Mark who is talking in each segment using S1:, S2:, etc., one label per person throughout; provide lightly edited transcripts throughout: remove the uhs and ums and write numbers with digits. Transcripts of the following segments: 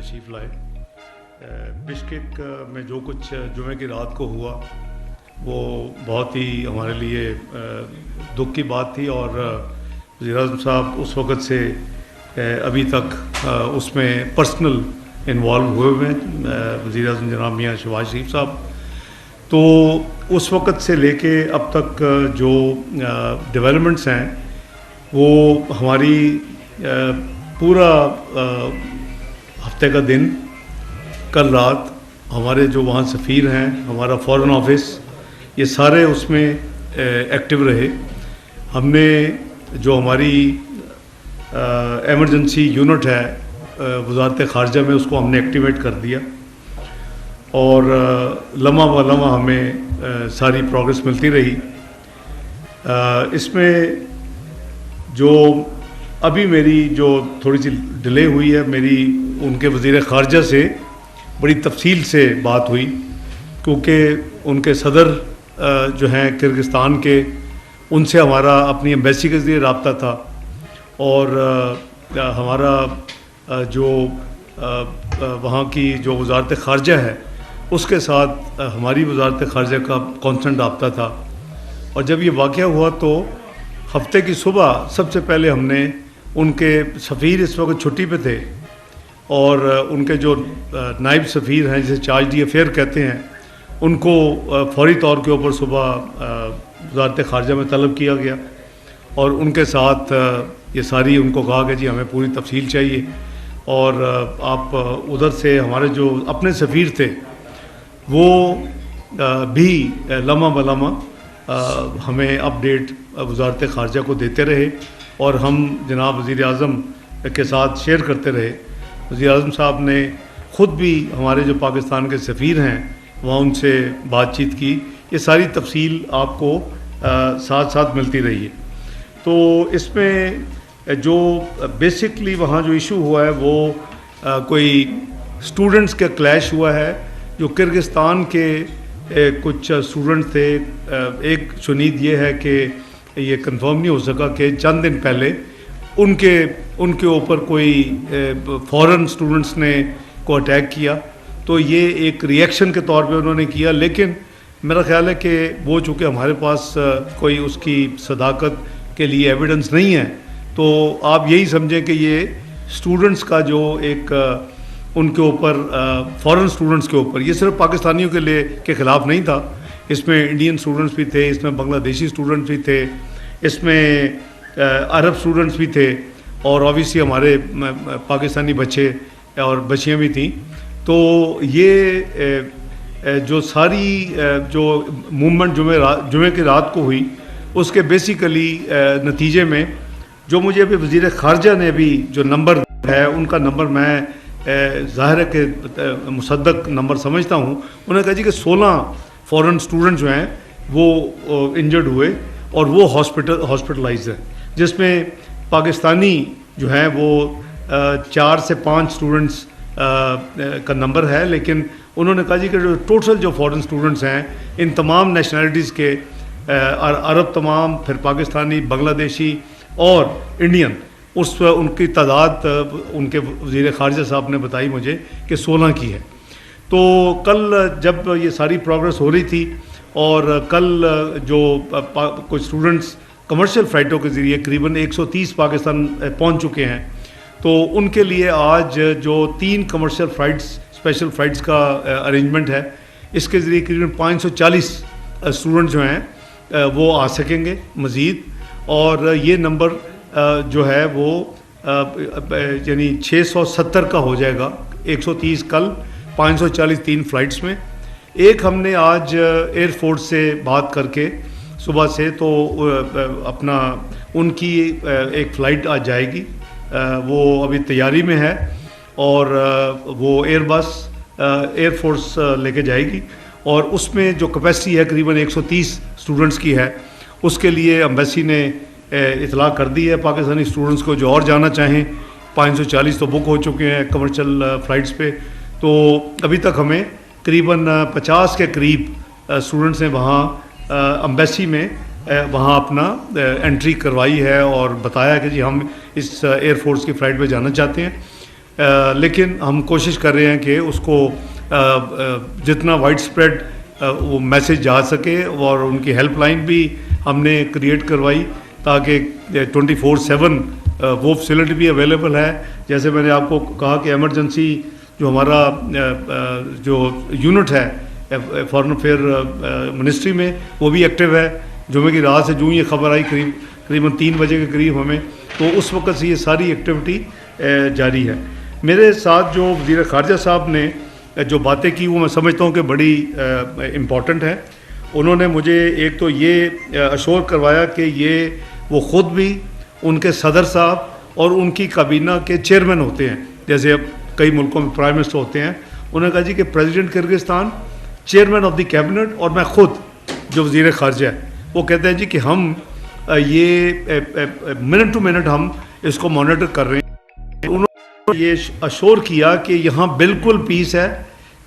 S1: تشریف لائے. بشکیک میں جو کچھ جمعے کی رات کو ہوا وہ بہت ہی ہمارے لیے دکھ کی بات تھی, اور وزیر اعظم صاحب اس وقت سے ابھی تک اس میں پرسنل انوالو ہوئے ہیں, وزیر اعظم جناب میاں شہباز شریف صاحب. تو اس وقت سے لے کے اب تک جو ڈیولپمنٹس ہیں وہ ہماری پورا ہفتے کا دن, کل رات ہمارے جو وہاں سفیر ہیں, ہمارا فارن آفس, یہ سارے اس میں ایکٹیو رہے. ہم نے جو ہماری ایمرجنسی یونٹ ہے وزارت خارجہ میں, اس کو ہم نے ایکٹیویٹ کر دیا, اور لمحہ بہ لمحہ ہمیں ساری پروگرس ملتی رہی. اس میں جو ابھی میری جو تھوڑی سی ڈیلے ہوئی ہے, میری ان کے وزیر خارجہ سے بڑی تفصیل سے بات ہوئی, کیونکہ ان کے صدر جو ہیں کرغزستان کے, ان سے ہمارا اپنی ایمبیسی کے ذریعے رابطہ تھا, اور ہمارا جو وہاں کی جو وزارت خارجہ ہے اس کے ساتھ ہماری وزارت خارجہ کا کانسٹنٹ رابطہ تھا. اور جب یہ واقعہ ہوا تو ہفتے کی صبح سب سے پہلے ہم نے ان کے سفیر اس وقت چھٹی پہ تھے, اور ان کے جو نائب سفیر ہیں جسے چارج ڈی افیئر کہتے ہیں, ان کو فوری طور کے اوپر صبح وزارت خارجہ میں طلب کیا گیا, اور ان کے ساتھ یہ ساری ان کو کہا کہ جی ہمیں پوری تفصیل چاہیے, اور آپ ادھر سے ہمارے جو اپنے سفیر تھے وہ بھی لمحہ بہ لمحہ ہمیں اپڈیٹ وزارت خارجہ کو دیتے رہے, اور ہم جناب وزیر اعظم کے ساتھ شیئر کرتے رہے. وزیر اعظم صاحب نے خود بھی ہمارے جو پاکستان کے سفیر ہیں وہاں ان سے بات چیت کی. یہ ساری تفصیل آپ کو ساتھ ساتھ ملتی رہی ہے. تو اس میں جو بیسکلی وہاں جو ایشو ہوا ہے وہ کوئی اسٹوڈنٹس کا کلیش ہوا ہے. جو کرغزستان کے کچھ اسٹوڈنٹ تھے, ایک شنید یہ ہے کہ یہ کنفرم نہیں ہو سکا کہ چند دن پہلے ان کے اوپر کوئی فورن اسٹوڈنٹس نے کو اٹیک کیا, تو یہ ایک ریئیکشن کے طور پہ انہوں نے کیا. لیکن میرا خیال ہے کہ وہ چونکہ ہمارے پاس کوئی اس کی صداقت کے لیے ایویڈنس نہیں ہے, تو آپ یہی سمجھیں کہ یہ اسٹوڈنٹس کا جو ایک ان کے اوپر فورن اسٹوڈنٹس کے اوپر, یہ صرف پاکستانیوں کے خلاف نہیں تھا, اس میں انڈین اسٹوڈنٹس بھی تھے, اس میں بنگلہ دیشی اسٹوڈنٹس بھی تھے, اس میں عرب اسٹوڈنٹس بھی تھے, اور اوبیسلی ہمارے پاکستانی بچے اور بچیاں بھی تھیں. تو یہ جو ساری جو موومنٹ جمعے کی رات کو ہوئی, اس کے بیسیکلی نتیجے میں جو مجھے ابھی وزیر خارجہ نے ابھی جو نمبر ہے, ان کا نمبر میں ظاہر ہے کہ مصدق نمبر سمجھتا ہوں, انہوں نے کہا جی کہ 16 فورن اسٹوڈنٹ جو ہیں وہ انجرڈ ہوئے, اور وہ ہاسپٹلائز ہیں, جس میں پاکستانی جو ہیں وہ 4 سے 5 اسٹوڈنٹس کا نمبر ہے. لیکن انہوں نے کہا جی کہ جو ٹوٹل جو فورن اسٹوڈنٹس ہیں ان تمام نیشنلٹیز کے, عرب تمام, پھر پاکستانی, بنگلہ دیشی اور انڈین, ان کی تعداد ان کے وزیر خارجہ صاحب نے بتائی مجھے کہ 16 کی ہے. تو کل جب یہ ساری پروگرس ہو رہی تھی, اور کل جو کچھ اسٹوڈنٹس کمرشل فلائٹوں کے ذریعے قریباً 130 پاکستان پہنچ چکے ہیں, تو ان کے لیے آج جو 3 کمرشل فلائٹس, اسپیشل فلائٹس کا ارینجمنٹ ہے, اس کے ذریعے قریباً 540 اسٹوڈنٹ جو ہیں وہ آ سکیں گے مزید. اور یہ نمبر جو ہے وہ یعنی 670 کا ہو جائے گا, 130 کل, 540 3 فلائٹس میں. ایک ہم نے آج ایئر فورس سے بات کر کے صبح سے, تو اپنا ان کی ایک فلائٹ آج جائے گی, وہ ابھی تیاری میں ہے, اور وہ ایئر بس ایئر فورس لے کے جائے گی, اور اس میں جو کیپیسٹی ہے قریباً 130 اسٹوڈنٹس کی ہے. اس کے لیے ایمبیسی نے اطلاع کر دی ہے پاکستانی اسٹوڈنٹس کو, جو اور جانا چاہیں. 540 تو بک ہو چکے ہیں کمرشل فلائٹس پہ. تو ابھی تک ہمیں قریباً 50 کے قریب اسٹوڈنٹس نے وہاں ایمبیسی میں وہاں اپنا انٹری کروائی ہے, اور بتایا کہ جی ہم اس ایئر فورس کی فلائٹ پہ جانا چاہتے ہیں. لیکن ہم کوشش کر رہے ہیں کہ اس کو جتنا وائڈ اسپریڈ وہ میسیج جا سکے، اور ان کی ہیلپ لائن بھی ہم نے کریٹ کروائی تاکہ 24/7 وہ فیسلٹی بھی اویلیبل ہے. جیسے میں نے آپ کو کہا کہ ایمرجنسی جو ہمارا جو یونٹ ہے فارن افیئر منسٹری میں وہ بھی ایکٹیو ہے. جمعے کی رات سے جو یہ خبر آئی قریباً 3 بجے کے قریب ہمیں، تو اس وقت سے یہ ساری ایکٹیویٹی جاری ہے. میرے ساتھ جو وزیر خارجہ صاحب نے جو باتیں کی وہ میں سمجھتا ہوں کہ بڑی امپورٹنٹ ہے. انہوں نے مجھے ایک تو یہ اشور کروایا کہ یہ وہ خود بھی، ان کے صدر صاحب اور ان کی کابینہ کے چیئرمین ہوتے ہیں، جیسے اب کئی ملکوں میں پرائم منسٹر ہوتے ہیں. انہوں نے کہا جی کہ president Kyrgyzstan, chairman of the cabinet اور میں خود جو وزیر خارجہ ہے وہ کہتے ہیں جی کہ ہم یہ منٹ ٹو منٹ ہم اس کو مانیٹر کر رہے ہیں. انہوں نے یہ اشور کیا کہ یہاں بالکل پیس ہے،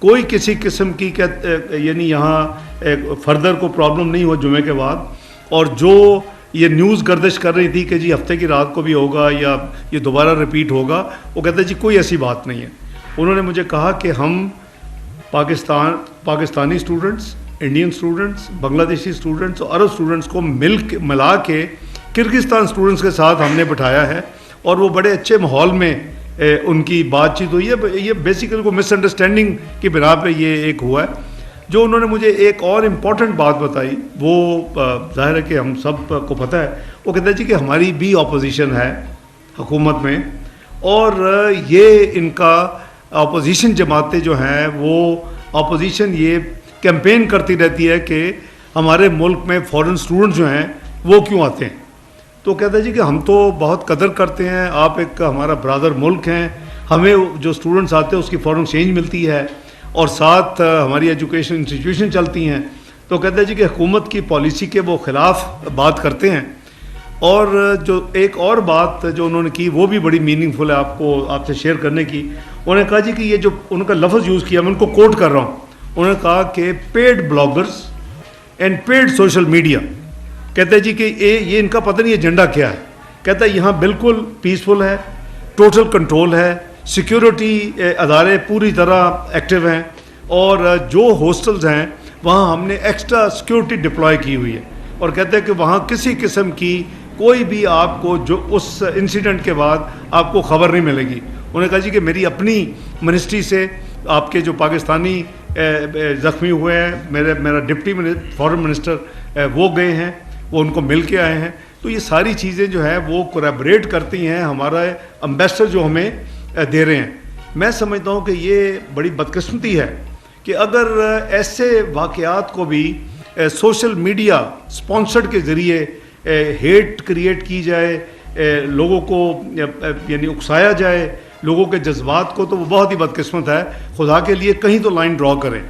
S1: کوئی کسی قسم کی یعنی یہاں فردر کو پرابلم نہیں ہو جمعے کے بعد. اور جو یہ نیوز گردش کر رہی تھی کہ جی ہفتے کی رات کو بھی ہوگا یا یہ دوبارہ رپیٹ ہوگا، وہ کہتے ہیں جی کوئی ایسی بات نہیں ہے. انہوں نے مجھے کہا کہ ہم پاکستانی اسٹوڈنٹس، انڈین اسٹوڈنٹس، بنگلہ دیشی اسٹوڈنٹس اور عرب اسٹوڈنٹس کو ملا کے کرگزستان اسٹوڈنٹس کے ساتھ ہم نے بٹھایا ہے، اور وہ بڑے اچھے ماحول میں ان کی بات چیت ہوئی ہے. یہ بیسیکلی کو مس انڈرسٹینڈنگ کی بنا پہ یہ ایک ہوا ہے. جو انہوں نے مجھے ایک اور امپورٹنٹ بات بتائی، وہ ظاہر ہے کہ ہم سب کو پتہ ہے. وہ کہتے ہیں جی کہ ہماری بھی اپوزیشن ہے حکومت میں، اور یہ ان کا اپوزیشن جماعتیں جو ہیں وہ اپوزیشن یہ کیمپین کرتی رہتی ہے کہ ہمارے ملک میں فورن اسٹوڈنٹ جو ہیں وہ کیوں آتے ہیں. تو کہتا ہے جی کہ ہم تو بہت قدر کرتے ہیں، آپ ایک ہمارا برادر ملک ہیں، ہمیں جو اسٹوڈنٹس آتے ہیں اس کی فورن ایکسچینج ملتی ہے، اور ساتھ ہماری ایجوکیشن انسٹیٹیوشن چلتی ہیں. تو کہتا ہے جی کہ حکومت کی پالیسی کے وہ خلاف بات کرتے ہیں. اور جو ایک اور بات جو انہوں نے کی وہ بھی بڑی میننگ فل ہے آپ سے شیئر کرنے کی. انہوں نے کہا جی کہ یہ جو ان کا لفظ یوز کیا، میں ان کو کوٹ کر رہا ہوں. انہوں نے کہا کہ paid bloggers and paid social media. کہتے ہیں جی کہ یہ ان کا پتہ نہیں ایجنڈا کیا ہے. کہتا ہے یہاں بالکل پیسفل ہے، ٹوٹل کنٹرول ہے، سیکیورٹی ادارے پوری طرح ایکٹیو ہیں، اور جو ہاسٹلز ہیں وہاں ہم نے ایکسٹرا سیکیورٹی ڈپلوائے کی ہوئی ہے. اور کہتے ہیں کہ وہاں کسی قسم کی کوئی بھی آپ کو جو اس انسیڈنٹ کے بعد آپ کو خبر نہیں ملے گی. انہوں نے کہا جی کہ میری اپنی منسٹری سے آپ کے جو پاکستانی زخمی ہوئے ہیں، میرا ڈپٹی فارن منسٹر وہ گئے ہیں، وہ ان کو مل کے آئے ہیں. تو یہ ساری چیزیں جو ہے وہ کولیبریٹ کرتی ہیں، ہمارا امبیسڈر جو ہمیں دے رہے ہیں. میں سمجھتا ہوں کہ یہ بڑی بدقسمتی ہے کہ اگر ایسے واقعات کو بھی سوشل میڈیا اسپانسرڈ کے ذریعے ہیٹ کریٹ کی جائے، لوگوں کو یعنی اکسایا جائے لوگوں کے جذبات کو، تو وہ بہت ہی بدقسمت ہے. خدا کے لیے کہیں تو لائن ڈرا کریں.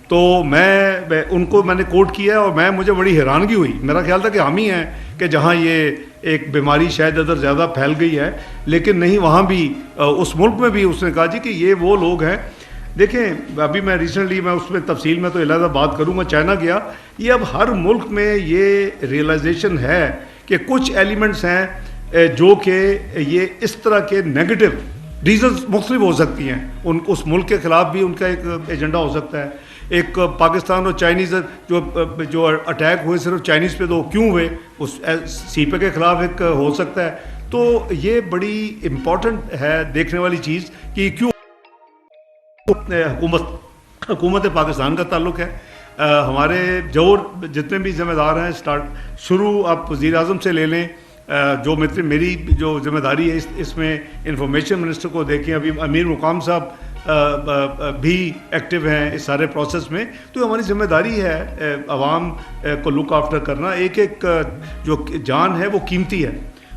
S1: تو میں ان کو میں نے کوٹ کیا، اور مجھے بڑی حیرانگی ہوئی. میرا خیال تھا کہ ہم ہی ہیں کہ جہاں یہ ایک بیماری شاید ادھر زیادہ پھیل گئی ہے، لیکن نہیں، وہاں بھی اس ملک میں بھی اس نے کہا جی کہ یہ وہ لوگ ہیں. دیکھیں ابھی میں ریسنٹلی میں اس میں تفصیل میں تو علیحدہ بات کروں گا، چائنا گیا. یہ اب ہر ملک میں یہ ریئلائزیشن ہے کہ کچھ ایلیمنٹس ہیں جو کہ یہ اس طرح کے نیگیٹو ریزنز مختلف ہو سکتی ہیں. اس ملک کے خلاف بھی ان کا ایک ایجنڈا ہو سکتا ہے. ایک پاکستان اور چائنیز جو اٹیک ہوئے صرف چائنیز پہ تو کیوں ہوئے، اس سی پے کے خلاف ایک ہو سکتا ہے. تو یہ بڑی امپورٹنٹ ہے دیکھنے والی چیز کہ کیوں حکومت پاکستان کا تعلق ہے. ہمارے جتنے بھی ذمہ دار ہیں، شروع آپ وزیر اعظم سے لے لیں، جو میری جو ذمہ داری ہے اس میں انفارمیشن منسٹر کو دیکھیں، ابھی امیر مقام صاحب بھی ایکٹیو ہیں اس سارے پروسیس میں. تو ہماری ذمہ داری ہے عوام کو لک آفٹر کرنا. ایک جو جان ہے وہ قیمتی ہے.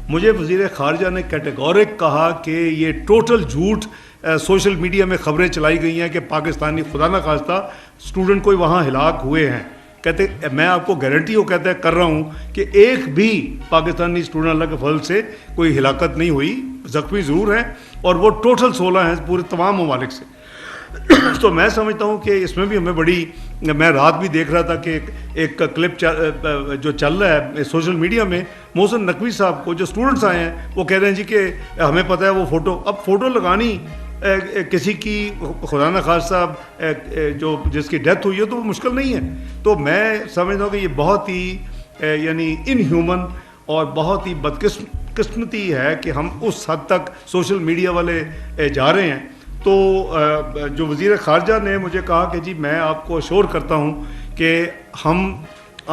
S1: مجھے وزیر خارجہ نے کیٹیگورک کہا کہ یہ ٹوٹل جھوٹ سوشل میڈیا میں خبریں چلائی گئی ہیں کہ پاکستانی خدا نہ خواستہ اسٹوڈنٹ کوئی وہاں ہلاک ہوئے ہیں. کہتے میں آپ کو گارنٹی ہو کہتا ہے کر رہا ہوں کہ ایک بھی پاکستانی اسٹوڈنٹ اللہ کے فضل سے کوئی ہلاکت نہیں ہوئی. زخمی ضرور ہیں، اور وہ ٹوٹل 16 ہیں پورے تمام ممالک سے. تو میں سمجھتا ہوں کہ اس میں بھی ہمیں بڑی، میں رات بھی دیکھ رہا تھا کہ ایک کلپ جو چل رہا ہے سوشل میڈیا میں، محسن نقوی صاحب کو جو اسٹوڈنٹس آئے ہیں وہ کہہ رہے ہیں جی کہ ہمیں پتہ ہے وہ فوٹو، اب فوٹو لگانی کسی کی خدا نخواستہ جو جس کی ڈیتھ ہوئی ہے تو وہ مشکل نہیں ہے. تو میں سمجھتا ہوں کہ یہ بہت ہی یعنی ان ہیومن اور بہت ہی بدقسمتی ہے کہ ہم اس حد تک سوشل میڈیا والے جا رہے ہیں. تو جو وزیر خارجہ نے مجھے کہا کہ جی میں آپ کو اشور کرتا ہوں کہ ہم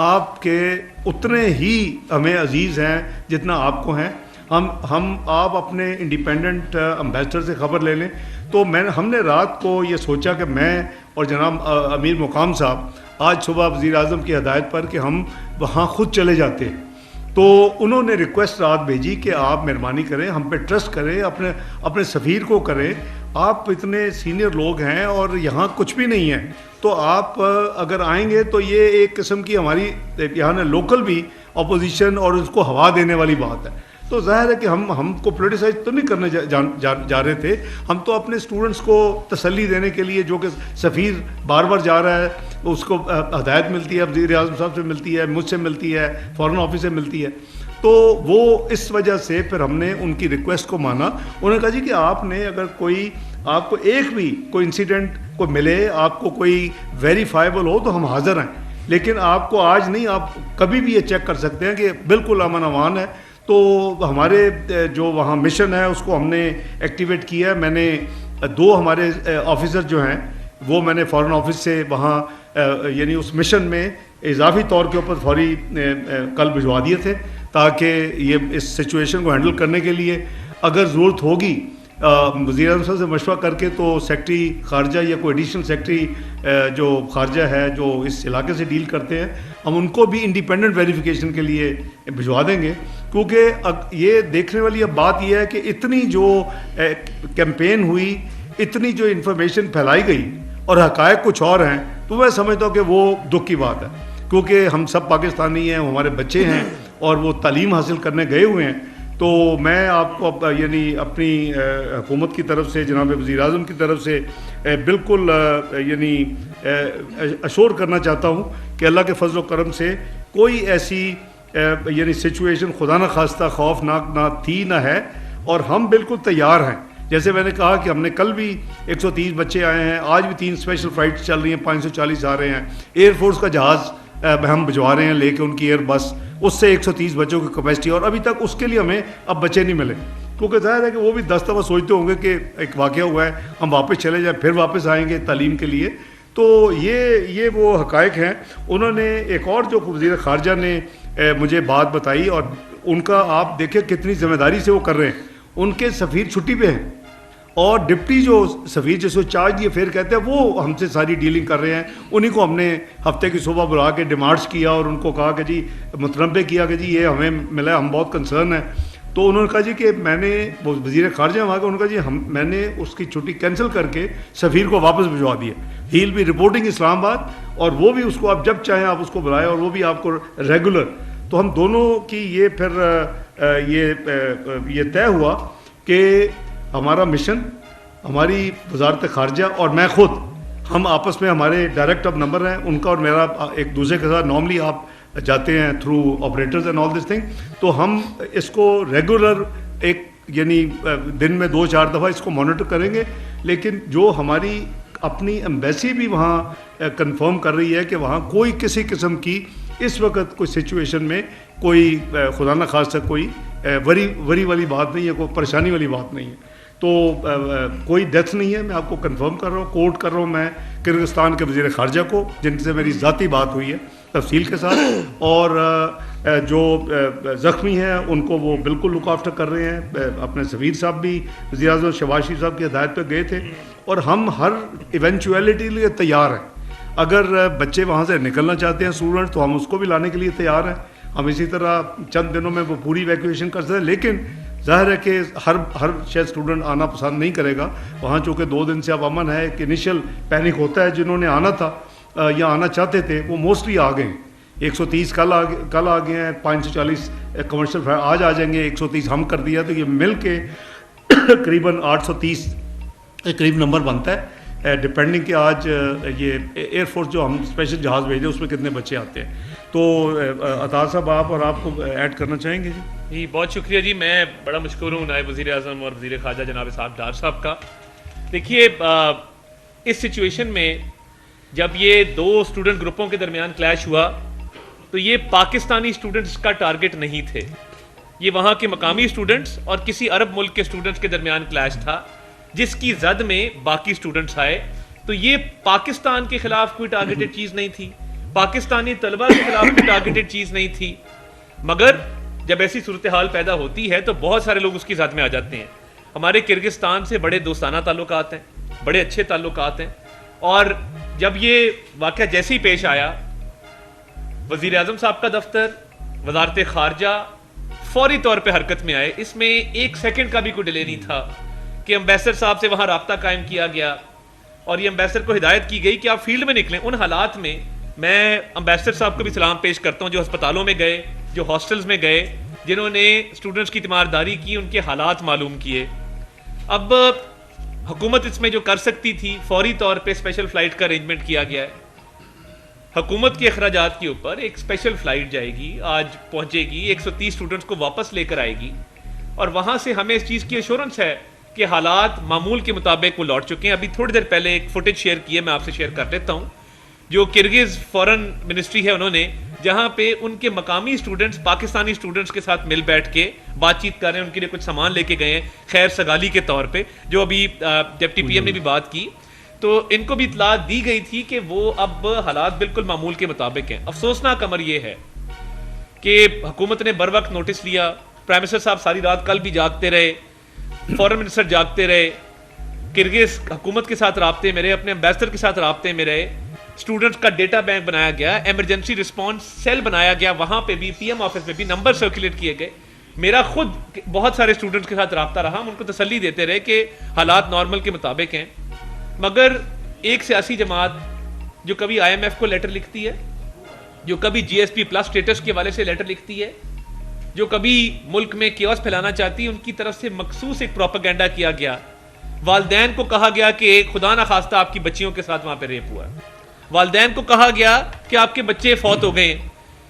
S1: آپ کے اتنے ہی ہمیں عزیز ہیں جتنا آپ کو ہیں. آپ اپنے انڈیپینڈنٹ امبیسڈر سے خبر لے لیں. تو ہم نے رات کو یہ سوچا کہ میں اور جناب امیر مقام صاحب آج صبح وزیر اعظم کی ہدایت پر کہ ہم وہاں خود چلے جاتے. تو انہوں نے ریکویسٹ رات بھیجی کہ آپ مہربانی کریں, ہم پہ ٹرسٹ کریں, اپنے سفیر کو کریں, آپ اتنے سینئر لوگ ہیں اور یہاں کچھ بھی نہیں ہے, تو آپ اگر آئیں گے تو یہ ایک قسم کی ہماری یہاں لوکل بھی اپوزیشن اور اس کو ہوا دینے والی بات ہے. تو ظاہر ہے کہ ہم کو پولیٹیسائز تو نہیں کرنے جا رہے تھے, ہم تو اپنے اسٹوڈنٹس کو تسلی دینے کے لیے, جو کہ سفیر بار بار جا رہا ہے, اس کو ہدایت ملتی ہے, وزیر اعظم صاحب سے ملتی ہے, مجھ سے ملتی ہے, فارن آفس سے ملتی ہے. تو وہ اس وجہ سے پھر ہم نے ان کی ریکویسٹ کو مانا. انہوں نے کہا جی کہ آپ نے اگر آپ کو ایک بھی کوئی انسیڈنٹ کو ملے, آپ کو کوئی ویریفائبل ہو تو ہم حاضر ہیں, لیکن آپ کو آج نہیں, آپ کبھی بھی یہ چیک کر سکتے ہیں کہ بالکل امن امان ہے. تو ہمارے جو وہاں مشن ہے اس کو ہم نے ایکٹیویٹ کیا ہے. میں نے 2 ہمارے آفیسر جو ہیں وہ میں نے فارن آفس سے وہاں یعنی اس مشن میں اضافی طور کے اوپر فوری کل بھجوا دیے تھے, تاکہ یہ اس سچویشن کو ہینڈل کرنے کے لیے اگر ضرورت ہوگی وزیر اعظم صاحب سے مشورہ کر کے تو سیکٹری خارجہ یا کوئی ایڈیشنل سیکٹری جو خارجہ ہے جو اس علاقے سے ڈیل کرتے ہیں, ہم ان کو بھی انڈیپینڈنٹ ویریفیکیشن کے لیے بھجوا دیں گے. کیونکہ یہ دیکھنے والی اب بات یہ ہے کہ اتنی جو کیمپین ہوئی, اتنی جو انفارمیشن پھیلائی گئی اور حقائق کچھ اور ہیں, تو میں سمجھتا ہوں کہ وہ دکھ کی بات ہے. کیونکہ ہم سب پاکستانی ہیں, ہمارے بچے ہیں اور وہ تعلیم حاصل کرنے گئے ہوئے ہیں. تو میں آپ کو یعنی اپنی حکومت کی طرف سے, جناب وزیر اعظم کی طرف سے بالکل یعنی اشور کرنا چاہتا ہوں کہ اللہ کے فضل و کرم سے کوئی ایسی یعنی سچویشن خدا نہ خواستہ خوفناک نہ تھی نہ ہے, اور ہم بالکل تیار ہیں. جیسے میں نے کہا کہ ہم نے کل بھی 130 بچے آئے ہیں, آج بھی 3 اسپیشل فلائٹس چل رہی ہیں, 540 آ رہے ہیں. ایئر فورس کا جہاز ہم بھجوا رہے ہیں لے کے, ان کی ایئر بس, اس سے 130 بچوں کی کیپیسٹی, اور ابھی تک اس کے لیے ہمیں اب بچے نہیں ملے. کیونکہ ظاہر ہے کہ وہ بھی 10 دفعہ سوچتے ہوں گے کہ ایک واقعہ ہوا ہے, ہم واپس چلے جائیں, پھر واپس آئیں گے تعلیم کے لیے. تو یہ وہ حقائق ہیں. انہوں نے ایک اور جو وزیر خارجہ نے مجھے بات بتائی, اور ان کا آپ دیکھیں کتنی ذمہ داری سے وہ کر رہے ہیں. ان کے سفیر چھٹی پہ ہیں اور ڈپٹی جو سفیر جس کو چارج دی افیئر کہتے ہیں وہ ہم سے ساری ڈیلنگ کر رہے ہیں. انہیں کو ہم نے ہفتے کی صبح بلا کے ڈیمانڈس کیا اور ان کو کہا کہ جی متنبع کیا کہ جی یہ ہمیں ملا, ہم بہت کنسرن ہیں. تو انہوں نے کہا جی کہ میں نے وزیر خارجہ وہاں کا, انہوں نے کہا جی میں نے اس کی چھٹی کینسل کر کے سفیر کو واپس بھجوا دیا. ہی ول بی رپورٹنگ اسلام آباد, اور وہ بھی اس کو آپ جب چاہیں آپ اس کو بلائیں, اور وہ بھی آپ کو ریگولر. تو ہم دونوں کی یہ پھر یہ طے ہوا کہ ہمارا مشن, ہماری وزارت خارجہ اور میں خود, ہم آپس میں ہمارے ڈائریکٹ اب نمبر ہیں ان کا اور میرا ایک دوسرے کے ساتھ, نارملی آپ جاتے ہیں through operators and all this thing. تو ہم اس کو ریگولر ایک یعنی دن میں 2-4 دفعہ اس کو مانیٹر کریں گے. لیکن جو ہماری اپنی ایمبیسی بھی وہاں کنفرم کر رہی ہے کہ وہاں کوئی کسی قسم کی اس وقت کوئی سچویشن میں کوئی خدا نہ خواستہ کوئی وری والی بات نہیں ہے, کوئی پریشانی والی بات نہیں ہے. تو کوئی ڈیتھ نہیں ہے, میں آپ کو کنفرم کر رہا ہوں, کوٹ کر رہا ہوں میں کرغزستان کے وزیر خارجہ کو, جن سے میری ذاتی بات ہوئی ہے تفصیل کے ساتھ. اور جو زخمی ہیں ان کو وہ بالکل لک آفٹر کر رہے ہیں. اپنے سفیر صاحب بھی وزیر اعظم شہباز شریف صاحب کی ہدایت پہ گئے تھے, اور ہم ہر ایونچویلٹی لیے تیار ہیں. اگر بچے وہاں سے نکلنا چاہتے ہیں اسٹوڈنٹ, تو ہم اس کو بھی لانے کے لیے تیار ہیں. ہم اسی طرح چند دنوں میں وہ پوری ایویکویشن کر سکتے ہیں. لیکن ظاہر ہے کہ ہر شاید اسٹوڈنٹ آنا پسند نہیں کرے گا وہاں, چونکہ 2 دن سے اب امن ہے. ایک انیشیل پینک ہوتا ہے, جنہوں نے آنا تھا یا آنا چاہتے تھے وہ موسٹلی آ گئے. 130 کل آ گئے ہیں, 540 کمرشل فلائٹ آج آ جائیں گے, 130 ہم کر دیا. تو یہ مل کے قریباً 830 کے قریب نمبر بنتا ہے, ڈپینڈنگ کہ آج یہ ایئر فورس جو ہم اسپیشل جہاز بھیجیں اس میں کتنے بچے آتے ہیں. تو عطا صاحب آپ اور آپ کو ایڈ کرنا چاہیں گے؟
S2: جی بہت شکریہ جی. میں بڑا مشکور ہوں نائب وزیر اعظم اور وزیر خارجہ جناب اسحاق ڈار صاحب کا دیکھیے اس سچویشن میں جب یہ دو اسٹوڈنٹ گروپوں کے درمیان کلیش ہوا تو یہ پاکستانی اسٹوڈنٹس کا ٹارگٹ نہیں تھے, یہ وہاں کے مقامی اسٹوڈنٹس اور کسی عرب ملک کے اسٹوڈنٹس کے درمیان کلیش تھا جس کی زد میں باقی اسٹوڈنٹس آئے. تو یہ پاکستان کے خلاف کوئی ٹارگیٹڈ چیز نہیں تھی, پاکستانی طلبہ کے خلاف کوئی ٹارگیٹڈ چیز نہیں تھی, مگر جب ایسی صورتحال پیدا ہوتی ہے تو بہت سارے لوگ اس کی زد میں آ جاتے ہیں. ہمارے کرغزستان سے بڑے دوستانہ تعلقات ہیں, بڑے اچھے تعلقات ہیں, اور جب یہ واقعہ جیسے ہی پیش آیا وزیر اعظم صاحب کا دفتر, وزارت خارجہ فوری طور پہ حرکت میں آئے. اس میں ایک سیکنڈ کا بھی کوئی ڈیلے نہیں تھا کہ امبیسڈر صاحب سے وہاں رابطہ قائم کیا گیا اور یہ امبیسڈر کو ہدایت کی گئی کہ آپ فیلڈ میں نکلیں. ان حالات میں میں امبیسڈر صاحب کو بھی سلام پیش کرتا ہوں جو ہسپتالوں میں گئے, جو ہاسٹلز میں گئے, جنہوں نے اسٹوڈنٹس کی تیمارداری کی, ان کے حالات معلوم کیے. اب حکومت اس میں جو کر سکتی تھی فوری طور پہ اسپیشل فلائٹ کا ارینجمنٹ کیا گیا ہے. حکومت کے اخراجات کے اوپر ایک اسپیشل فلائٹ جائے گی, آج پہنچے گی, 130 اسٹوڈنٹس کو واپس لے کر آئے گی, اور وہاں سے ہمیں اس چیز کی ایشورنس ہے کہ حالات معمول کے مطابق وہ لوٹ چکے ہیں. ابھی تھوڑی دیر پہلے ایک فوٹیج شیئر کی ہے, میں آپ سے شیئر کر لیتا ہوں, جو کرغز فورن منسٹری ہے انہوں نے, جہاں پہ ان کے مقامی اسٹوڈنٹس پاکستانی اسٹوڈنٹس کے ساتھ مل بیٹھ کے بات چیت کر رہے ہیں, ان کے لیے کچھ سامان لے کے گئے ہیں خیر سگالی کے طور پہ, جو ابھی ڈپٹی پی ایم نے بھی بات کی. تو ان کو بھی اطلاع دی گئی تھی کہ وہ اب حالات بالکل معمول کے مطابق ہیں. افسوسناک امر یہ ہے کہ حکومت نے بر وقت نوٹس لیا, پرائم منسٹر صاحب ساری رات کل بھی جاگتے رہے, فورن منسٹر جاگتے رہے, کرغز حکومت کے ساتھ رابطے میں رہے, اپنے امبیسڈر کے ساتھ رابطے میں رہے, اسٹوڈنٹس کا ڈیٹا بینک بنایا گیا, ایمرجنسی رسپانس سیل بنایا گیا, وہاں پہ بھی پی ایم آفس میں بھی نمبر سرکولیٹ کیے گئے. میرا خود بہت سارے اسٹوڈنٹس کے ساتھ رابطہ رہا, ہم ان کو تسلی دیتے رہے کہ حالات نارمل کے مطابق ہیں. مگر ایک سیاسی جماعت جو کبھی آئی ایم ایف کو لیٹر لکھتی ہے, جو کبھی جی ایس پی پلس اسٹیٹس کے حوالے سے لیٹر لکھتی ہے, جو کبھی ملک میں کیوس پھیلانا چاہتی ہے, ان کی طرف سے مخصوص ایک پروپیگنڈا کیا گیا. والدین کو کہا گیا کہ خدا نخواستہ آپ کی بچیوں کے ساتھ وہاں پہ ریپ ہوا ہے, والدین کو کہا گیا کہ آپ کے بچے فوت ہو گئے.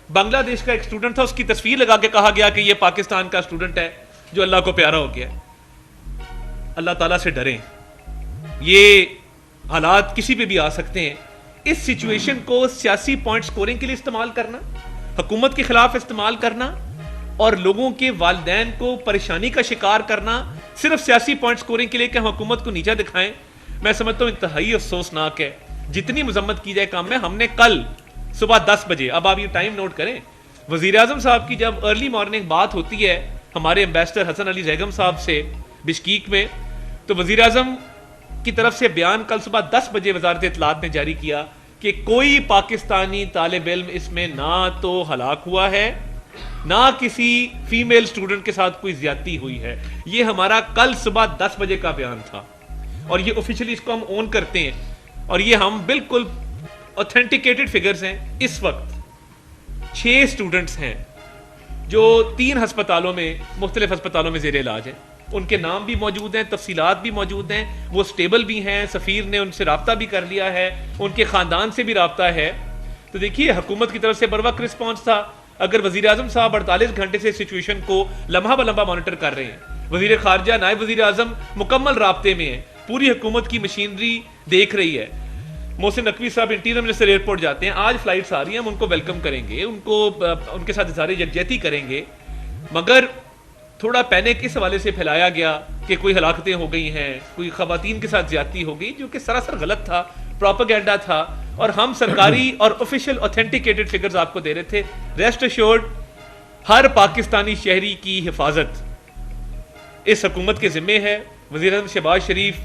S2: بنگلہ دیش کا ایک اسٹوڈنٹ تھا, اس کی تصویر لگا کے کہا گیا کہ یہ پاکستان کا اسٹوڈنٹ ہے جو اللہ کو پیارا ہو گیا. اللہ تعالیٰ سے ڈریں, یہ حالات کسی پہ بھی آ سکتے ہیں. اس سچویشن کو سیاسی پوائنٹ سکورنگ کے لیے استعمال کرنا, حکومت کے خلاف استعمال کرنا, اور لوگوں کے والدین کو پریشانی کا شکار کرنا صرف سیاسی پوائنٹ سکورنگ کے لیے کہ ہم حکومت کو نیچا دکھائیں, میں سمجھتا ہوں انتہائی افسوسناک ہے. جتنی مذمت کی جائے کام میں, ہم نے کل صبح 10 بجے, اب آپ یہ ٹائم نوٹ کریں, وزیر اعظم صاحب کی جب ارلی مارننگ بات ہوتی ہے ہمارے امبیسڈر حسن علی زیگم صاحب سے بشکیک میں, تو وزیر اعظم کی طرف سے بیان کل صبح 10 بجے وزارت اطلاعات نے جاری کیا کہ کوئی پاکستانی طالب علم اس میں نہ تو ہلاک ہوا ہے, نہ کسی فیمیل اسٹوڈنٹ کے ساتھ کوئی زیادتی ہوئی ہے. یہ ہمارا کل صبح 10 بجے کا بیان تھا, اور یہ آفیشلی اس کو ہم اون کرتے ہیں, اور یہ ہم بالکل اوتھینٹیکیٹڈ فگرز ہیں. اس وقت 6 اسٹوڈنٹس ہیں جو 3 ہسپتالوں میں, مختلف ہسپتالوں میں زیر علاج ہیں. ان کے نام بھی موجود ہیں, تفصیلات بھی موجود ہیں, وہ سٹیبل بھی ہیں, سفیر نے ان سے رابطہ بھی کر لیا ہے, ان کے خاندان سے بھی رابطہ ہے. تو دیکھیے حکومت کی طرف سے بر وقت رسپانس تھا. اگر وزیر اعظم صاحب 48 گھنٹے سے سچویشن کو لمحہ بلمحہ مانیٹر کر رہے ہیں, وزیر خارجہ نائب وزیر اعظم مکمل رابطے میں ہیں, پوری حکومت کی مشینری دیکھ رہی ہے. محسن نقوی صاحب انٹیریئر منسٹر ایئرپورٹ جاتے ہیں, آج فلائٹس آ رہی ہیں, ہم ان کو ویلکم کریں گے, ان کے ساتھ اظہار یکجہتی کریں گے. مگر تھوڑا پینک اس حوالے سے پھیلایا گیا کہ کوئی ہلاکتیں ہو گئی ہیں, کوئی خواتین کے ساتھ زیادتی ہو گئی, جو کہ سراسر غلط تھا, پروپیگنڈا تھا, اور ہم سرکاری اور آفیشیل اوتھینٹیکیٹڈ فگرز آپ کو دے رہے تھے. ریسٹ ایشورڈ ہر پاکستانی شہری کی حفاظت اس حکومت کے ذمے ہے. وزیر اعظم شہباز شریف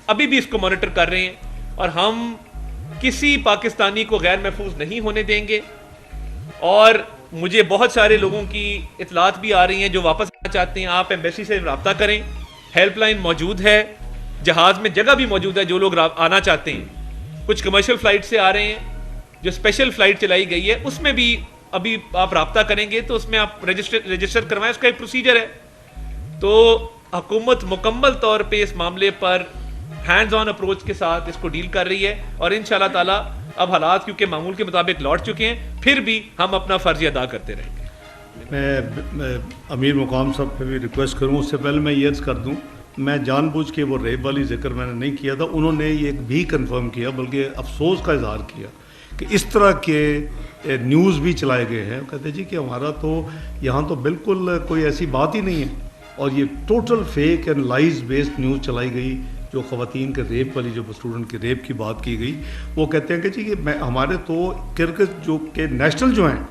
S2: ابھی بھی اس کو مانیٹر کر رہے ہیں, اور ہم کسی پاکستانی کو غیر محفوظ نہیں ہونے دیں گے. اور مجھے بہت سارے لوگوں کی اطلاعات بھی آ رہی ہیں جو واپس آنا چاہتے ہیں. آپ ایمبیسی سے رابطہ کریں, ہیلپ لائن موجود ہے, جہاز میں جگہ بھی موجود ہے جو لوگ آنا چاہتے ہیں. کچھ کمرشل فلائٹ سے آ رہے ہیں, جو اسپیشل فلائٹ چلائی گئی ہے اس میں بھی ابھی آپ رابطہ کریں گے تو اس میں آپ رجسٹر کروائیں, اس کا ایک پروسیجر ہے. تو حکومت مکمل طور پہ اس معاملے پر ہینڈز آن اپروچ کے ساتھ اس کو ڈیل کر رہی ہے, اور انشاءاللہ تعالیٰ اب حالات کیونکہ معمول کے مطابق لوٹ چکے ہیں, پھر بھی ہم اپنا فرض ادا کرتے رہیں گے.
S1: میں امیر مقام صاحب پہ بھی ریکویسٹ کروں, اس سے پہلے میں یہ عرض کر دوں میں جان بوجھ کے وہ ریپ والی ذکر میں نے نہیں کیا تھا. انہوں نے یہ بھی کنفرم کیا, بلکہ افسوس کا اظہار کیا کہ اس طرح کے نیوز بھی چلائے گئے ہیں. کہتے جی کہ ہمارا تو یہاں تو بالکل کوئی ایسی بات ہی نہیں ہے, اور یہ total fake and لائز based news چلائی گئی. جو خواتین کے ریپ والی, جو اسٹوڈنٹ کے ریپ کی بات کی گئی, وہ کہتے ہیں کہ جی کہ ہمارے تو کرکٹ جو کہ نیشنل جو ہیں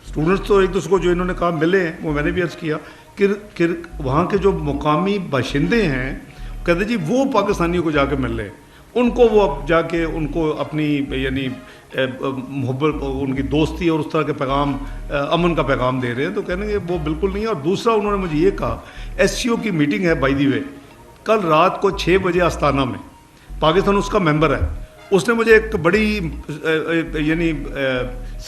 S1: اسٹوڈنٹس تو ایک دوسرے کو جو انہوں نے کہا ملے ہیں, وہ میں نے بھی عرض کیا کہ وہاں کے جو مقامی باشندے ہیں کہتے جی وہ پاکستانیوں کو جا کے مل رہے ہیں, ان کو وہ جا کے ان کو اپنی یعنی محبت, ان کی دوستی اور اس طرح کے پیغام, امن کا پیغام دے رہے ہیں. تو کہنے کہ وہ بالکل نہیں ہے. اور دوسرا انہوں نے مجھے یہ کہا, ایس سی او کی میٹنگ ہے بائی دی وے, کل رات کو 6 بجے آستانہ میں, پاکستان اس کا ممبر ہے. اس نے مجھے ایک بڑی یعنی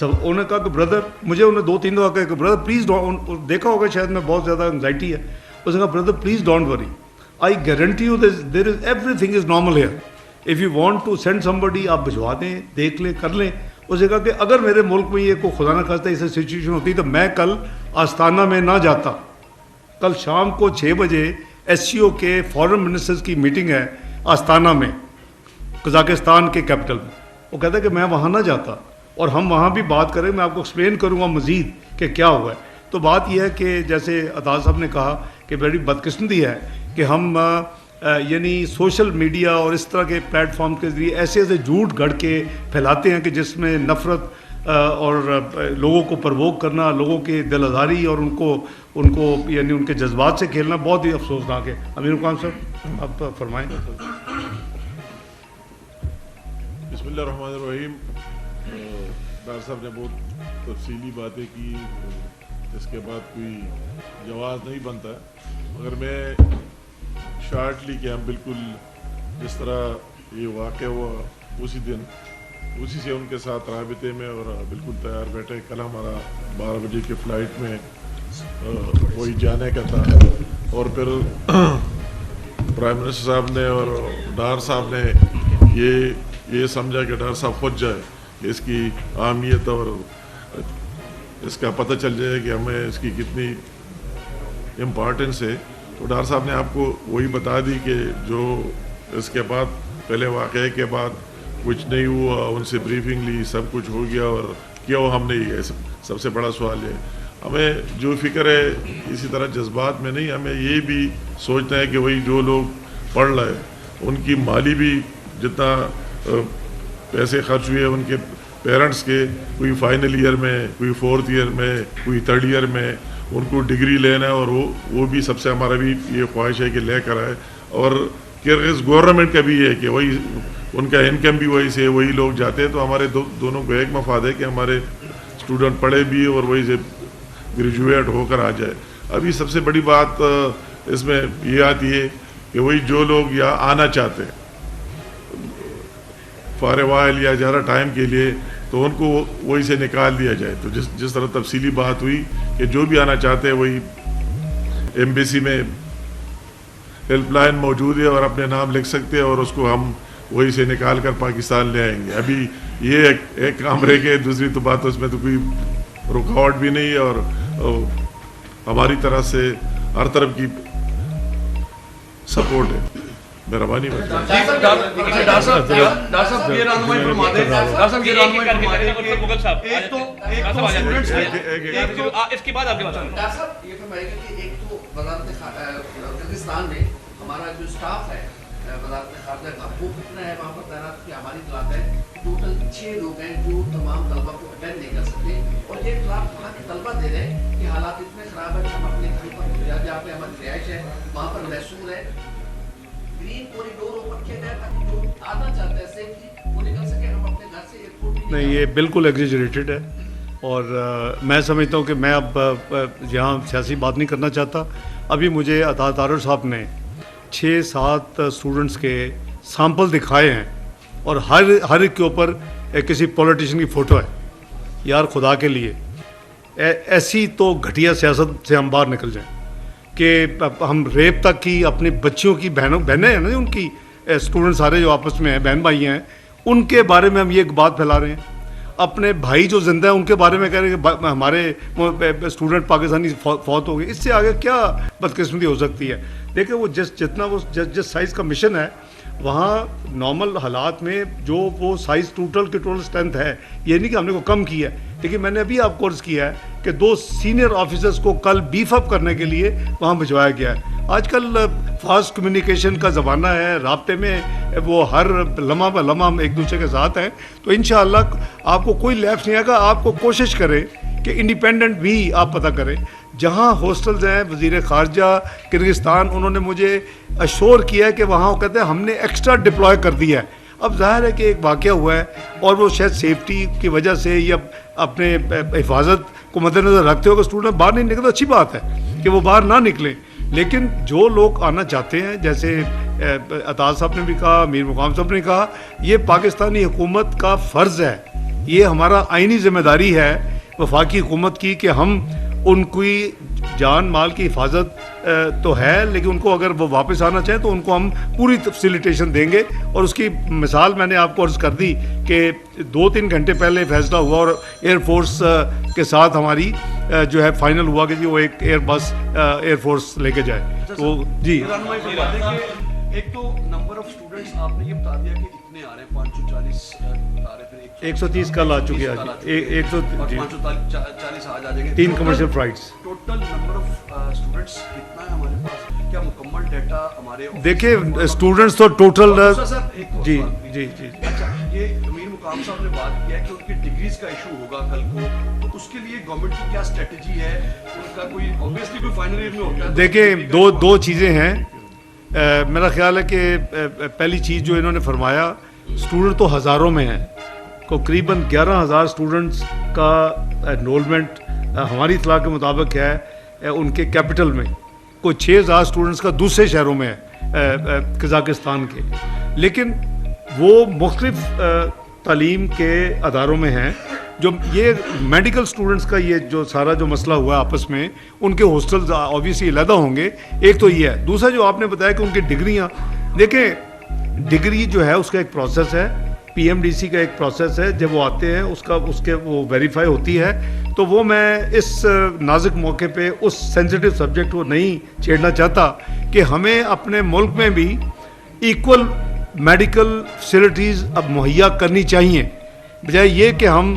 S1: انہوں نے کہا کہ بردر, مجھے انہوں نے 2-3 دفعہ کہا کہ بردر پلیز ڈونٹ, دیکھا ہوگا شاید میں بہت زیادہ انگزائٹی ہے. اس نے کہا brother please don't worry, I guarantee you there is every thing is normal hair, if you want to send some بڈی آپ بھجوا دیں, دیکھ لیں, کر لیں. اس نے کہا کہ اگر میرے ملک میں یہ کوئی خدا نہ خواستہ ایسی سچویشن ہوتی تو میں کل آستانہ میں نہ جاتا. کل شام کو 6 بجے ایس سی او کے فارن منسٹرز کی میٹنگ ہے آستانہ میں, قزاقستان کے کیپٹل میں. وہ کہتا ہے کہ میں وہاں نہ جاتا, اور ہم وہاں بھی بات کریں, میں آپ کو ایکسپلین کروں گا مزید کہ کیا ہوا ہے. تو بات یہ ہے کہ جیسے عطا صاحب نے کہا کہ بڑی بدقسمتی ہے کہ ہم یعنی سوشل میڈیا اور اس طرح کے پلیٹ فارم کے ذریعے ایسے جھوٹ گھڑ کے پھیلاتے ہیں کہ جس میں نفرت اور لوگوں کو پرووک کرنا, لوگوں کی دل آزاری اور ان کو یعنی ان کے جذبات سے کھیلنا بہت ہی افسوسناک ہے. امیر خان صاحب آپ فرمائیں.
S3: بسم اللہ الرحمن الرحیم. ڈاکٹر صاحب نے بہت تفصیلی باتیں کی, اس کے بعد کوئی جواز نہیں بنتا, مگر میں شارٹلی کہ ہم بالکل جس طرح یہ واقع ہوا اسی دن اسی سے ان کے ساتھ رابطے میں اور بالکل تیار بیٹھے. کل ہمارا 12 بجے کی فلائٹ میں وہی جانے کا تھا, اور پھر پرائم منسٹر صاحب نے اور ڈار صاحب نے یہ سمجھا کہ ڈار صاحب خود جائے کہ اس کی اہمیت اور اس کا پتہ چل جائے کہ ہمیں اس کی کتنی امپارٹنس ہے. تو ڈار صاحب نے آپ کو وہی بتا دی کہ جو اس کے بعد پہلے واقعے کے بعد کچھ نہیں ہوا, ان سے بریفنگ لی, سب کچھ ہو گیا اور کیا ہو ہم نے. یہ سب سے بڑا سوال ہے. ہمیں جو فکر ہے اسی طرح جذبات میں نہیں, ہمیں یہ بھی سوچنا ہے کہ وہی جو لوگ پڑھ رہے ہیں ان کی مالی بھی جتنا پیسے خرچ ہوئے ان کے پیرنٹس کے, کوئی فائنل ایئر میں, کوئی 4th ایئر میں, کوئی 3rd ایئر میں, ان کو ڈگری لینا ہے, اور وہ بھی سب سے ہمارا بھی یہ خواہش ہے کہ لے کر آئے. اور کرغز گورنمنٹ کا بھی ہے کہ وہی ان کا انکم بھی وہی سے وہی لوگ جاتے ہیں. تو ہمارے دونوں کو ایک مفاد ہے کہ ہمارے اسٹوڈنٹ پڑھے بھی اور وہی سے گریجویٹ ہو کر آ جائے. ابھی سب سے بڑی بات اس میں یہ آتی ہے کہ وہی جو لوگ یہاں آنا چاہتے ہیں فارغ وائل یا زیادہ ٹائم کے لیے, تو ان کو وہی سے نکال دیا جائے. تو جس طرح تفصیلی بات ہوئی کہ جو بھی آنا چاہتے ہیں وہی ایمبیسی میں ہیلپ لائن موجود ہے اور اپنے نام لکھ سکتے ہیں, اور اس کو ہم وہی سے نکال کر پاکستان لے آئیں گے. ابھی یہ ایک کام رہ گئے, دوسری تو بات اس میں تو کوئی رکاوٹ بھی نہیں ہے, اور ہماری طرف سے ہر طرف کی سپورٹ ہے. مہربانی
S4: ہمارا جو اسٹاف ہے وزارت خارجہ کا وہ کتنا ہے وہاں پر تعینات کی ہماری کلاس ہے ٹوٹل 6 لوگ ہیں جو تمام طلبہ کو اٹینڈ نہیں کر سکتے, اور یہ کلاس وہاں کے طلبہ دے رہے ہیں کہ حالات اتنے خراب ہیں کہ ہم اپنے گھر پر جہاں پہ ہماری رہائش ہے وہاں پر محسوس ہے. گرین کوریڈور اوپن کیا جائے تاکہ جو آنا چاہتے ہیں سیفلی وہ نکل سکے. ہم اپنے گھر سے ایئرپورٹ
S1: نہیں, یہ بالکل ایگزیجریٹڈ ہے, اور میں سمجھتا ہوں کہ میں اب یہاں سیاسی بات نہیں کرنا چاہتا. ابھی مجھے عطا طارق صاحب نے 6-7 اسٹوڈنٹس کے سیمپل دکھائے ہیں, اور ہر ایک کے اوپر کسی پولیٹیشین کی فوٹو ہے. یار خدا کے لیے ایسی تو گھٹیا سیاست سے ہم باہر نکل جائیں کہ ہم ریپ تک کی اپنی بچیوں کی بہنیں ہیں نا, ان کی اسٹوڈنٹ سارے جو آپس میں ہیں بہن بھائی ہیں, ان کے بارے میں ہم یہ ایک بات پھیلا رہے ہیں. اپنے بھائی جو زندہ ہیں ان کے بارے میں کہہ رہے ہیں کہ ہمارے اسٹوڈنٹ پاکستانی فوت ہو گئے. اس سے آگے کیا بدقسمتی ہو سکتی ہے؟ دیکھیں وہ جتنا وہ جس سائز کا مشن ہے وہاں نارمل حالات میں جو وہ سائز ٹوٹل کی ٹوٹل اسٹرینتھ ہے, یہ نہیں کہ ہم نے کو کم کیا ہے, لیکن میں نے ابھی آپ کو عرض کیا ہے کہ 2 سینئر آفیسرز کو کل بیف اپ کرنے کے لیے وہاں بھجوایا گیا ہے. آج کل فاسٹ کمیونیکیشن کا زمانہ ہے, رابطے میں وہ ہر لمحہ بہ لمحہ ہم ایک دوسرے کے ساتھ ہیں, تو انشاءاللہ آپ کو کوئی لیپس نہیں آئے گا. آپ کو کوشش کریں کہ انڈیپینڈنٹ بھی آپ پتہ کریں. جہاں ہاسٹلز ہیں وزیر خارجہ کرغزستان انہوں نے مجھے اشور کیا ہے کہ وہاں وہ کہتے ہیں ہم نے ایکسٹرا ڈپلوائے کر دیا ہے. اب ظاہر ہے کہ ایک واقعہ ہوا ہے اور وہ شاید سیفٹی کی وجہ سے یا اپنے حفاظت کو مد نظر رکھتے ہو کہ اسٹوڈنٹ باہر نہیں نکلے, اچھی بات ہے کہ وہ باہر نہ نکلیں. لیکن جو لوگ آنا چاہتے ہیں, جیسے عطا صاحب نے بھی کہا, میر مقام صاحب نے کہا, یہ پاکستانی حکومت کا فرض ہے, یہ ہمارا آئینی ذمہ داری ہے وفاقی حکومت کی کہ ہم ان کی جان مال کی حفاظت تو ہے, لیکن ان کو اگر وہ واپس آنا چاہیں تو ان کو ہم پوری فیسیلیٹیشن دیں گے. اور اس کی مثال میں نے آپ کو عرض کر دی کہ 2-3 گھنٹے پہلے فیصلہ ہوا اور ایئر فورس کے ساتھ ہماری جو ہے فائنل ہوا کہ جی وہ ایک ایئر بس ایئر فورس لے کے جائے. تو جی
S5: ایک تو نمبر آف اسٹوڈنٹس آپ نے یہ بتا دیا کہ اتنے آ رہے ہیں, 540 بتا رہے, پھر
S1: 130 کل آ چکی ہے,
S5: 540 آج آ جائیں گے.
S1: 3 commercial flights.
S5: Total number of students کتنا ہے ہمارے پاس, کیا مکمل ڈیٹا ہمارے
S1: دیکھیں اسٹوڈنٹس تو ٹوٹل جی جی جی.
S5: اچھا, یہ میر مقام صاحب نے بات کیا کہ ان کی ڈگریز کا ایشو ہوگا کل کو, تو اس کے لیے گورنمنٹ کی کیا اسٹریٹجی ہے, ان کا کوئی اوبیسلی کوئی فائنل ایئر میں ہوتا ہے.
S1: دیکھیں دو چیزیں ہیں. میرا خیال ہے کہ پہلی چیز جو انہوں نے فرمایا, اسٹوڈنٹ تو ہزاروں میں ہیں, تقریباً 11,000 اسٹوڈنٹس کا انرولمنٹ ہماری اطلاع کے مطابق ہے ان کے کیپٹل میں, کوئی 6,000 اسٹوڈنٹس کا دوسرے شہروں میں ہے قزاقستان کے, لیکن وہ مختلف تعلیم کے اداروں میں ہیں. جو یہ میڈیکل اسٹوڈنٹس کا یہ جو سارا جو مسئلہ ہوا ہے آپس میں, ان کے ہاسٹلز آبویسلی علیحدہ ہوں گے, ایک تو یہ ہے. دوسرا جو آپ نے بتایا کہ ان کی ڈگریاں, دیکھیں ڈگری جو ہے اس کا ایک پروسیس ہے, پی ایم ڈی سی کا ایک پروسیس ہے, جب وہ آتے ہیں اس کے وہ ویریفائی ہوتی ہے. تو وہ میں اس نازک موقع پہ اس سینسٹیو سبجیکٹ کو نہیں چھیڑنا چاہتا کہ ہمیں اپنے ملک میں بھی ایکول میڈیکل فیسلٹیز اب مہیا کرنی چاہیے, بجائے یہ کہ ہم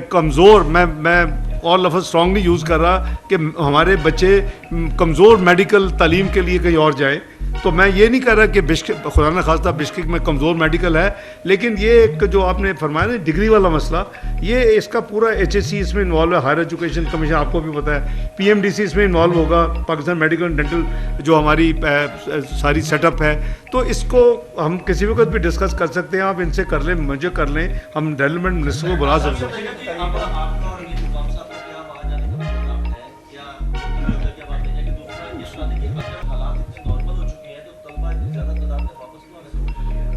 S1: کمزور, میں اور لفظ اسٹرانگلی یوز کر رہا کہ ہمارے بچے کمزور میڈیکل تعلیم کے لیے کہیں اور جائیں. تو میں یہ نہیں کہہ رہا کہ خدا نہ خواستہ بشکک میں کمزور میڈیکل ہے, لیکن یہ ایک جو آپ نے فرمایا نا ڈگری والا مسئلہ, یہ اس کا پورا ایچ ایس سی اس میں انوالو ہے, ہائر ایجوکیشن کمیشن آپ کو بھی پتہ ہے, پی ایم ڈی سی اس میں انوالو ہوگا, پاکستان میڈیکل اینڈ ڈینٹل جو ہماری ساری سیٹ اپ ہے. تو اس کو ہم کسی وقت بھی ڈسکس کر سکتے ہیں, آپ ان سے کر لیں, مجھے کر لیں, ہم ڈیولپمنٹ منسٹر کو بلا سکتے ہیں.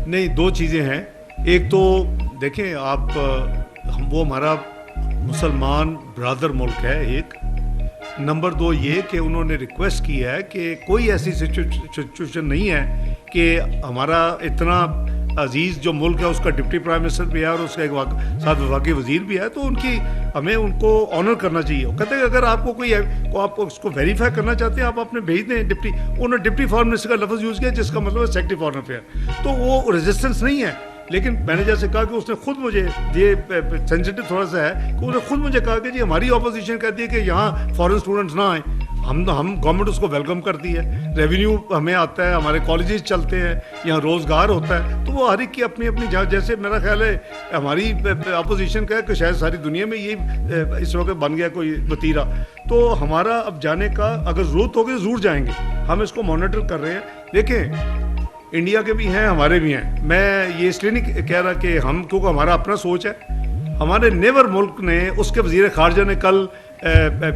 S1: نہیں, 2 چیزیں ہیں. ایک تو دیکھیں آپ, وہ ہمارا مسلمان برادر ملک ہے ایک. نمبر 2 یہ کہ انہوں نے ریکویسٹ کی ہے کہ کوئی ایسی سچویشن نہیں ہے کہ ہمارا اتنا عزیز جو ملک ہے اس کا ڈپٹی پرائم منسٹر بھی ہے اور اس کا ایک ساتھ وفاقی وزیر بھی ہے, تو ہمیں ان کو آنر کرنا چاہیے. وہ کہتے ہیں کہ اگر آپ کو آپ اس کو ویریفائی کرنا چاہتے ہیں آپ اپنے بھیج دیں. انہوں نے ڈپٹی فارن منسٹر کا لفظ یوز کیا جس کا مطلب ہے سیکرٹری فارن افیئر, تو وہ ریزسٹنس نہیں ہے. لیکن میں نے جیسے کہا کہ اس نے خود مجھے, یہ سینسٹیو تھوڑا سا ہے کہ اس نے خود مجھے کہا کہ جی ہماری اپوزیشن کہتی ہے کہ یہاں فارن اسٹوڈنٹس نہ آئیں. ہم گورنمنٹ اس کو ویلکم کرتی ہے, ریونیو ہمیں آتا ہے, ہمارے کالجز چلتے ہیں, یہاں روزگار ہوتا ہے. تو وہ ہر ایک کی اپنی جیسے میرا خیال ہے ہماری اپوزیشن کا ہے کہ شاید ساری دنیا میں یہ اس وقت بن گیا کوئی وتیرہ. تو ہمارا اب جانے کا اگر ضرورت ہوگی ضرور جائیں گے, ہم اس کو مانیٹر کر رہے ہیں. دیکھیں انڈیا کے بھی ہیں, ہمارے بھی ہیں. میں یہ اس لیے نہیں کہہ رہا کہ ہم, کیونکہ ہمارا اپنا سوچ ہے. ہمارے نیبر ملک نے, اس کے وزیر خارجہ نے کل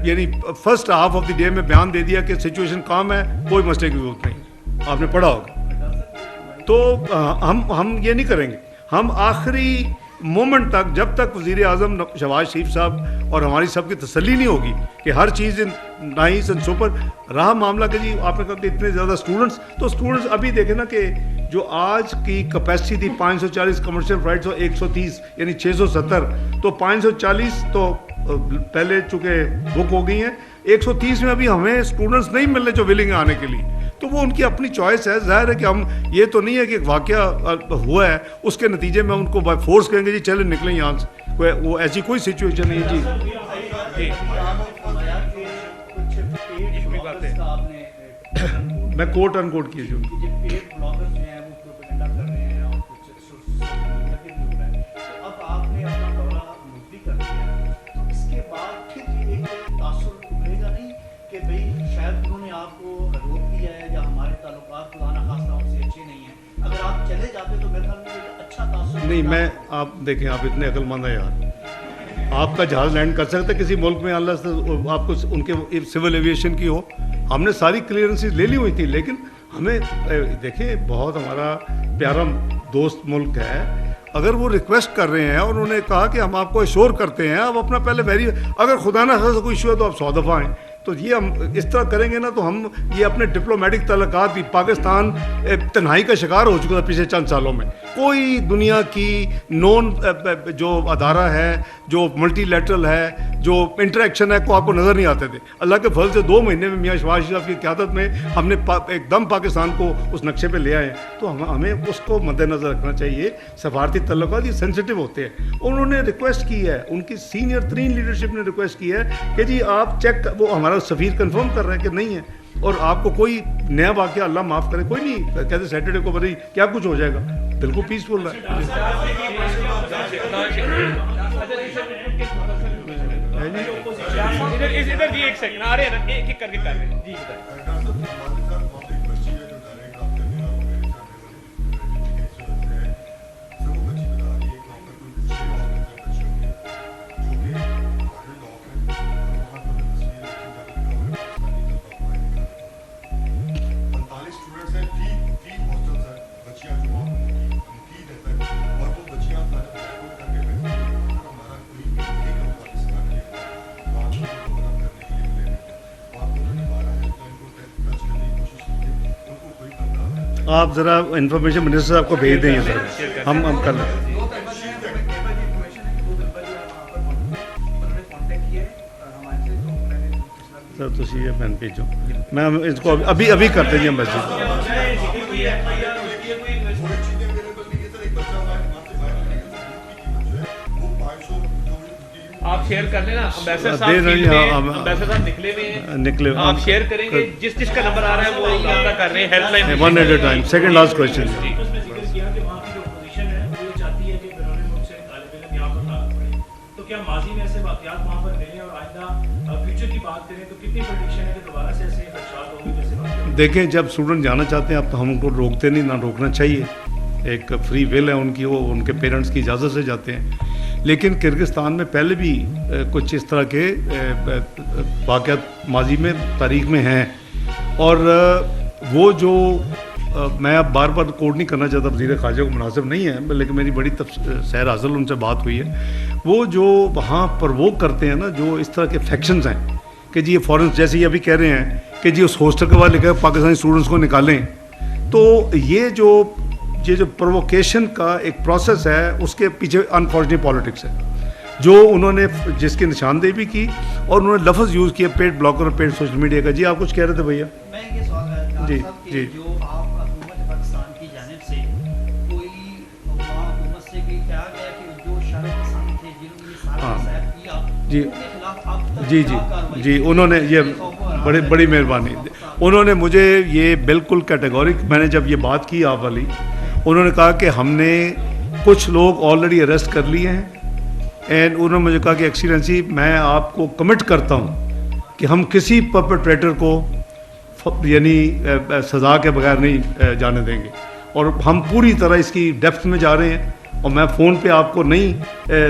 S1: یعنی first half of the day میں بیان دے دیا کہ سچویشن کام ہے, کوئی مسئلے کی ضرورت نہیں. آپ نے پڑھا ہوگا. تو ہم یہ نہیں کریں گے. ہم آخری مومنٹ تک, جب تک وزیر اعظم شہباز شریف صاحب اور ہماری سب کی تسلی نہیں ہوگی کہ ہر چیز نائس اینڈ سپر رہا معاملہ کہ جی آپ نے کہا کہ اتنے زیادہ اسٹوڈنٹس, تو اسٹوڈنٹس ابھی دیکھیں نا کہ جو آج کی کیپیسٹی تھی 540 کمرشل فلائٹس اور 130 یعنی 670, تو 540 تو پہلے چونکہ بک ہو گئی ہیں, 130 میں ابھی ہمیں اسٹوڈنٹس نہیں مل رہے جو ولنگ ہیں آنے کے لیے. تو وہ ان کی اپنی چوائس ہے. ظاہر ہے کہ ہم یہ تو نہیں ہے کہ ایک واقعہ ہوا ہے اس کے نتیجے میں ان کو بائی فورس کہیں گے جی چلے نکلیں یہاں سے, وہ ایسی کوئی سچویشن نہیں ہے. جی میں کوٹ ان کوٹ کیے جو نہیں. میں آپ دیکھیں, آپ اتنے عقل مند ہیں یار, آپ کا جہاز لینڈ کر سکتے کسی ملک میں, اللہ سے آپ کو ان کے سول ایویشن کی ہو. ہم نے ساری کلیئرنسز لے لی ہوئی تھی, لیکن ہمیں دیکھیں بہت ہمارا پیارا دوست ملک ہے, اگر وہ ریکویسٹ کر رہے ہیں اور انہوں نے کہا کہ ہم آپ کو ایشور کرتے ہیں, آپ اپنا پہلے اگر خدا نہ خاصا کوئی ایشو ہے تو آپ 100 دفعہ آئیں. تو یہ ہم اس طرح کریں گے نا تو ہم یہ اپنے ڈپلومیٹک تعلقات بھی, پاکستان تنہائی کا شکار ہو چکا تھا پچھلے چند سالوں میں. کوئی دنیا کی نون جو ادارہ ہے, جو ملٹی لیٹرل ہے, جو انٹریکشن ہے, کو آپ کو نظر نہیں آتے تھے. اللہ کے فضل سے 2 مہینے میں میاں شہباز شریف کی قیادت میں ہم نے ایک دم پاکستان کو اس نقشے پہ لے آئے ہیں. تو ہمیں اس کو مد نظر رکھنا چاہیے. سفارتی تعلقات یہ سینسٹیو ہوتے ہیں. انہوں نے ریکویسٹ کی ہے, ان کی سینئر ترین لیڈرشپ نے ریکویسٹ کی ہے کہ جی آپ چیک, وہ ہمارا سفیر کنفرم کر رہے ہیں کہ نہیں ہے, اور آپ کو کوئی نیا واقعہ اللہ معاف کرے کوئی نہیں کہتے سیٹرڈے کو بھائی کیا کچھ ہو جائے گا, بالکل پیسفل ہے.
S2: ادھر جی ایک سیکنڈ آ رہے ہیں نا, ایک ایک کر کے کر رہے ہیں. جی
S1: آپ ذرا انفارمیشن منسٹر صاحب کو بھیج دیں سر, ہم کر لیں. سر تھی یہ پین بھیجو, میں اس کو ابھی کرتے جی میسج.
S2: آپ شیئر کر لینا, امبیسڈر صاحب نکلے ہوئے ہیں, آپ شیئر کریں گے. جس کا نمبر آ رہا ہے وہ آپ کا کر رہے ہیں, help line
S1: one at a time. Second last question.
S6: تو کیا ماضی میں ایسے واقعات وہاں پر ملے اور آئندہ فیوچر کی بات کریں تو کتنی پریڈکشن ہے کہ دوبارہ سے ایسے خدشات ہوں گے جیسے؟
S1: دیکھیں جب اسٹوڈنٹ جانا چاہتے ہیں اب تو ہم ان کو روکتے نہیں, نہ روکنا چاہیے. ایک فری ول ہے ان کی, وہ ان کے پیرنٹس کی اجازت سے جاتے ہیں. لیکن کرغزستان میں پہلے بھی کچھ اس طرح کے واقعات ماضی میں تاریخ میں ہیں, اور وہ جو میں اب بار بار کوٹ نہیں کرنا چاہتا, وزیر خارجہ کو مناسب نہیں ہے, لیکن میری بڑی سیر حاصل ان سے بات ہوئی ہے. وہ جو وہاں پرووک کرتے ہیں نا, جو اس طرح کے فیکشنز ہیں کہ جی یہ فورن, جیسے یہ ابھی کہہ رہے ہیں کہ جی اس ہاسٹل کے بعد لکھا ہے پاکستانی اسٹوڈنٹس کو نکالیں, تو یہ جو پرووکیشن کا ایک پروسیس ہے اس کے پیچھے انفارچونیٹ پالیٹکس ہے, جو انہوں نے جس کی نشاندہی بھی کی, اور انہوں نے لفظ یوز کیا پیڈ بلاگر اور پیڈ سوشل میڈیا کا. جی آپ کچھ کہہ رہے تھے بھیا؟
S7: میں یہ سوال کر رہا
S1: جی
S7: تھا
S1: جی
S7: کہ جو آپ حکومت پاکستان کی جانب سے کوئی وہاں حکومت سے کہا گیا کہ جو شرع پسند تھے جنہوں نے سارا مسائل کیا
S1: جی
S7: ان کے خلاف آپ تک
S1: جی
S7: کیا کارروائی
S1: جی انہوں نے یہ بڑی مہربانی, انہوں نے مجھے یہ بالکل کیٹیگورک, میں نے جب یہ بات کی آپ والی, انہوں نے کہا کہ ہم نے کچھ لوگ آلریڈی اریسٹ کر لیے ہیں, اینڈ انہوں نے مجھے کہا کہ ایکسیلنسی میں آپ کو کمٹ کرتا ہوں کہ ہم کسی پرپیٹریٹر کو یعنی سزا کے بغیر نہیں جانے دیں گے, اور ہم پوری طرح اس کی ڈیپتھ میں جا رہے ہیں. اور میں فون پہ آپ کو نہیں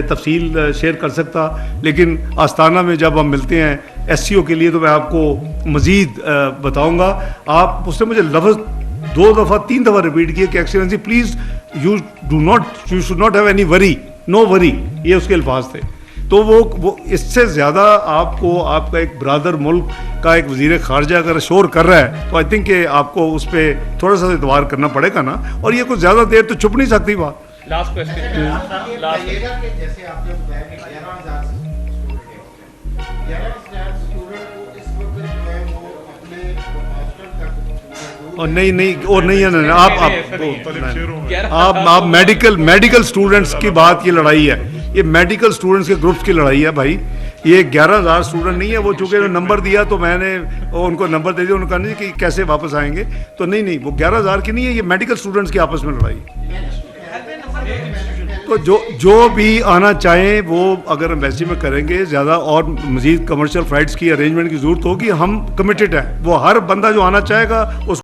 S1: تفصیل شیئر کر سکتا, لیکن آستانہ میں جب ہم ملتے ہیں ایس سی او کے لیے تو میں آپ کو مزید بتاؤں گا. آپ اس نے مجھے لفظ 2 دفعہ 3 دفعہ ریپیٹ کیا کہ Excellency please you should not have any وری, نو وری, یہ اس کے الفاظ تھے. تو وہ اس سے زیادہ آپ کو آپ کا ایک برادر ملک کا ایک وزیر خارجہ اگر شور کر رہا ہے تو آئی تھنک کہ آپ کو اس پہ تھوڑا سا اعتبار کرنا پڑے گا نا, اور یہ کچھ زیادہ دیر تو چھپ نہیں سکتی بات.
S2: لاسٹ کوشچن لاسٹ
S8: جیسے آپ نے بتایا کہ 11,000 اسٹوڈنٹ کو اس وقت جو ہے وہ اپنے ہاسٹل تک
S1: اور نہیں ہے
S3: شہروں میں
S1: آپ میڈیکل اسٹوڈنٹس کی بات, یہ لڑائی ہے, یہ میڈیکل اسٹوڈنٹس کے گروپس کی لڑائی ہے بھائی. یہ 11,000 اسٹوڈنٹ نہیں ہے, وہ چونکہ نمبر دیا تو میں نے ان کو نمبر دے دیا, انہوں نے کہا نہیں کہ کیسے واپس آئیں گے, تو نہیں وہ 11,000 کی نہیں ہے, یہ میڈیکل اسٹوڈنٹس کی آپس میں لڑائی. تو جو بھی آنا چاہیں وہ اگر ایمبیسی میں کریں گے, زیادہ اور مزید کمرشل فلائٹس کی ارینجمنٹ کی ضرورت ہوگی, ہم کمیٹڈ ہیں, وہ ہر بندہ جو آنا چاہے گا اس